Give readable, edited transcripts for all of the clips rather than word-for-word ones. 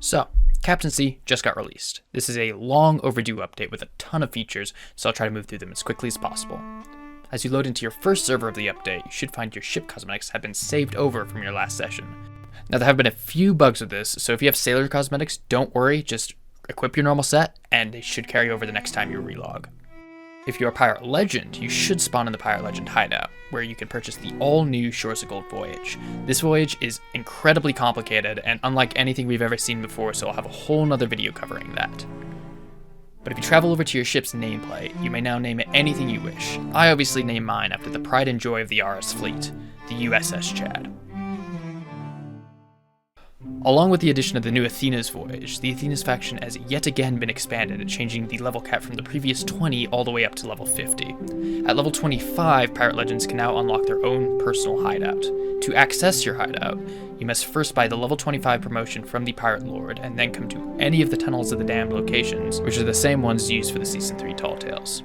So, Capitancy just got released. This is a long overdue update with a ton of features, so I'll try to move through them as quickly as possible. As you load into your first server of the update, you should find your ship cosmetics have been saved over from your last session. Now there have been a few bugs with this, so if you have sailor cosmetics, don't worry, just equip your normal set, and they should carry over the next time you relog. If you're a Pirate Legend, you should spawn in the Pirate Legend hideout, where you can purchase the all-new Shores of Gold voyage. This voyage is incredibly complicated and unlike anything we've ever seen before, so I'll have a whole nother video covering that. But if you travel over to your ship's nameplate, you may now name it anything you wish. I obviously name mine after the pride and joy of the RS fleet, the USS Chad. Along with the addition of the new Athena's voyage, the Athena's faction has yet again been expanded, changing the level cap from the previous 20 all the way up to level 50. At level 25, Pirate Legends can now unlock their own personal hideout. To access your hideout, you must first buy the level 25 promotion from the Pirate Lord, and then come to any of the Tunnels of the Damned locations, which are the same ones used for the Season 3 Tall Tales.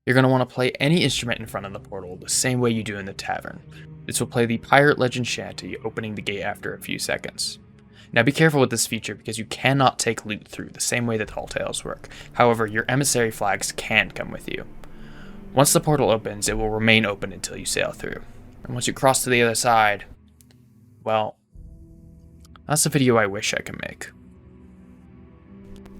You're going to want to play any instrument in front of the portal the same way you do in the tavern. This will play the Pirate Legend Shanty, opening the gate after a few seconds. Now be careful with this feature because you cannot take loot through the same way the Tall Tales work. However, your emissary flags can come with you. Once the portal opens, it will remain open until you sail through. And once you cross to the other side, well, that's a video I wish I could make.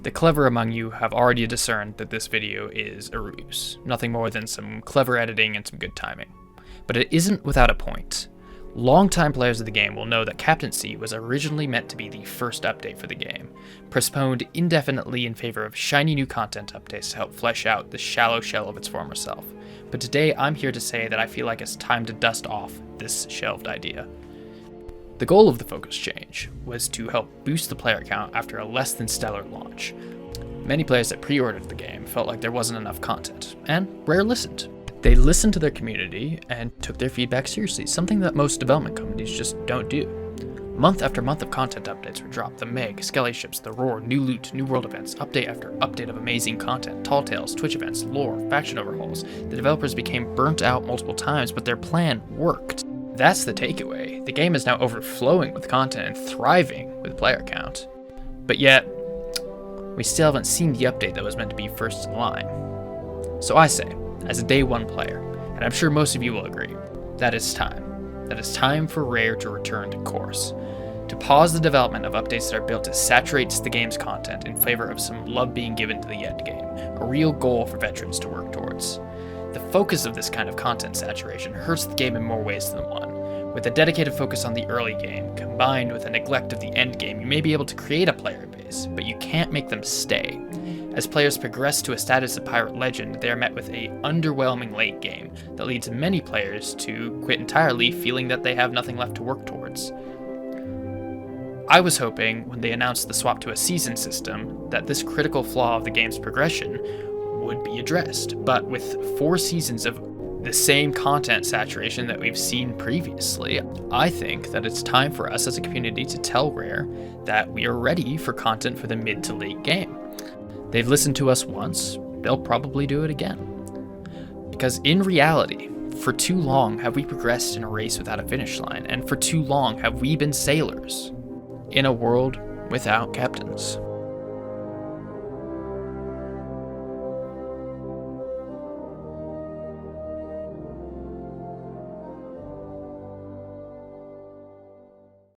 The clever among you have already discerned that this video is a ruse, nothing more than some clever editing and some good timing. But it isn't without a point. Longtime players of the game will know that Capitancy was originally meant to be the first update for the game, postponed indefinitely in favor of shiny new content updates to help flesh out the shallow shell of its former self. But today I'm here to say that I feel like it's time to dust off this shelved idea. The goal of the focus change was to help boost the player count after a less than stellar launch. Many players that pre-ordered the game felt like there wasn't enough content, and Rare listened. They listened to their community and took their feedback seriously, something that most development companies just don't do. Month after month of content updates were dropped: the Meg, Skelly ships, the Roar, new loot, new world events, update after update of amazing content, Tall Tales, Twitch events, lore, faction overhauls. The developers became burnt out multiple times, but their plan worked. That's the takeaway. The game is now overflowing with content and thriving with player count. But yet, we still haven't seen the update that was meant to be first in line. So I say, as a day one player, and I'm sure most of you will agree, that it's time. That it's time for Rare to return to course. To pause the development of updates that are built to saturate the game's content in favor of some love being given to the endgame, a real goal for veterans to work towards. The focus of this kind of content saturation hurts the game in more ways than one. With a dedicated focus on the early game, combined with a neglect of the end game, you may be able to create a player base, but you can't make them stay. As players progress to a status of Pirate Legend, they are met with a underwhelming late game that leads many players to quit entirely, feeling that they have nothing left to work towards. I was hoping, when they announced the swap to a season system, that this critical flaw of the game's progression would be addressed, but with 4 seasons of the same content saturation that we've seen previously, I think that it's time for us as a community to tell Rare that we are ready for content for the mid to late game. They've listened to us once, they'll probably do it again. Because in reality, for too long have we progressed in a race without a finish line, and for too long have we been sailors in a world without captains.